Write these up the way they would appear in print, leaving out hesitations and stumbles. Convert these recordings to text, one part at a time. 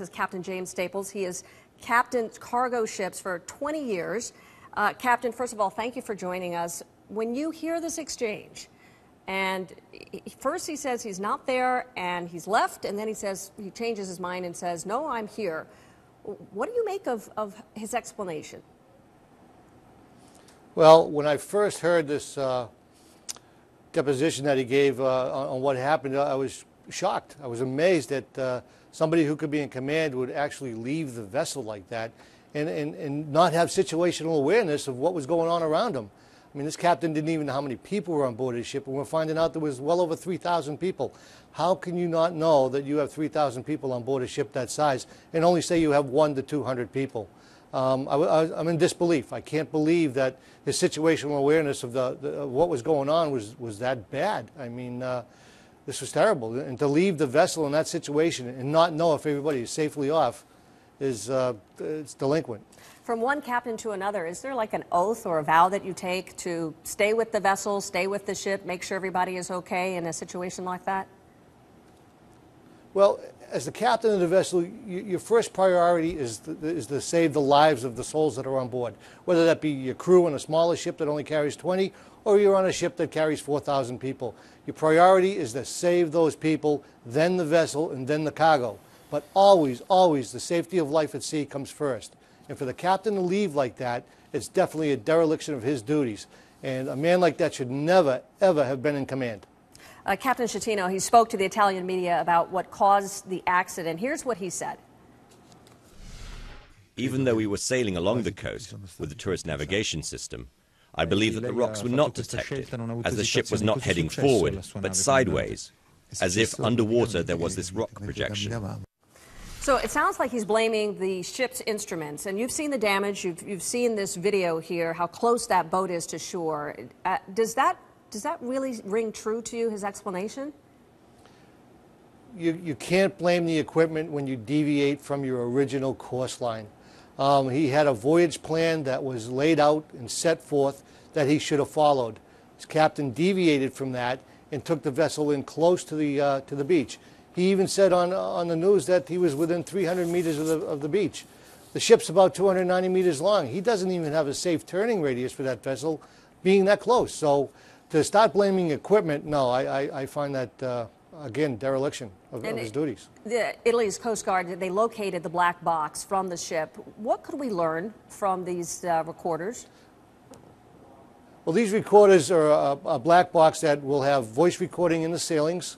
This is Captain James Staples. He has captained cargo ships for 20 years. Captain, first of all, thank you for joining us. When you hear this exchange, and first he says he's not there and he's left, and then he says he changes his mind and says, no, I'm here. What do you make of his explanation? Well, when I first heard this deposition that he gave on what happened, I was shocked. I was amazed that somebody who could be in command would actually leave the vessel like that and not have situational awareness of what was going on around him. I mean, this captain didn't even know how many people were on board his ship, and we're finding out there was well over 3,000 people. How can you not know that you have 3,000 people on board a ship that size and only say you have 100 to 200 people? I'm in disbelief. I can't believe that his situational awareness of what was going on was that bad. I mean, this was terrible. And to leave the vessel in that situation and not know if everybody is safely off is it's delinquent. From one captain to another, is there like an oath or a vow that you take to stay with the vessel, stay with the ship, make sure everybody is okay in a situation like that? Well, as the captain of the vessel, your first priority is to save the lives of the souls that are on board, whether that be your crew on a smaller ship that only carries 20, or you're on a ship that carries 4,000 people. Your priority is to save those people, then the vessel, and then the cargo. But always, always, the safety of life at sea comes first. And for the captain to leave like that, it's definitely a dereliction of his duties. And a man like that should never, ever have been in command. Captain Schettino, he spoke to the Italian media about what caused the accident. Here's what he said. Even though we were sailing along the coast with the tourist navigation system, I believe that the rocks were not detected, as the ship was not heading forward, but sideways, as if underwater there was this rock projection. So it sounds like he's blaming the ship's instruments, and you've seen the damage, you've seen this video here, how close that boat is to shore. Does that really ring true to you, his explanation? You can't blame the equipment when you deviate from your original course line. He had a voyage plan that was laid out and set forth that he should have followed. His captain deviated from that and took the vessel in close to the beach. He even said on the news that he was within 300 meters of the beach. The ship's about 290 meters long. He doesn't even have a safe turning radius for that vessel being that close. So to start blaming equipment, no, I find that, again, dereliction of his duties. Italy's Coast Guard, they located the black box from the ship. What could we learn from these recorders? Well, these recorders are a black box that will have voice recording in the sailings.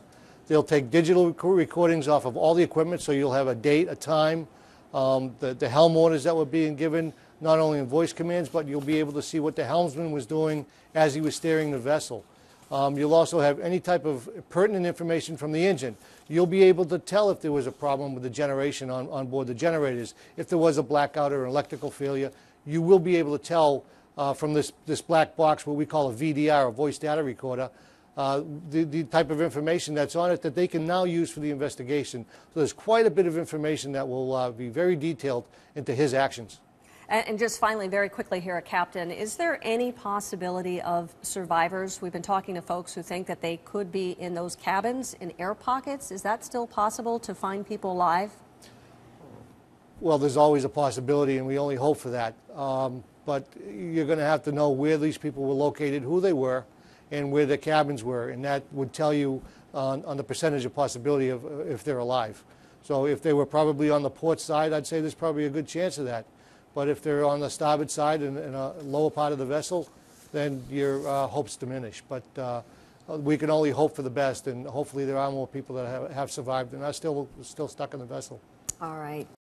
They'll take digital recordings off of all the equipment, so you'll have a date, a time, the helm orders that were being given, not only in voice commands, but you'll be able to see what the helmsman was doing as he was steering the vessel. You'll also have any type of pertinent information from the engine. You'll be able to tell if there was a problem with the generation on board the generators. If there was a blackout or an electrical failure, you will be able to tell from this black box, what we call a VDR, a voice data recorder, the type of information that's on it that they can now use for the investigation. So there's quite a bit of information that will be very detailed into his actions. And just finally, very quickly here, Captain, is there any possibility of survivors? We've been talking to folks who think that they could be in those cabins, in air pockets. Is that still possible to find people alive? Well, there's always a possibility, and we only hope for that. But you're going to have to know where these people were located, who they were, and where their cabins were, and that would tell you on the percentage of possibility of if they're alive. So if they were probably on the port side, I'd say there's probably a good chance of that. But if they're on the starboard side in a lower part of the vessel, then your hopes diminish. But we can only hope for the best, and hopefully there are more people that have survived and are still stuck in the vessel. All right.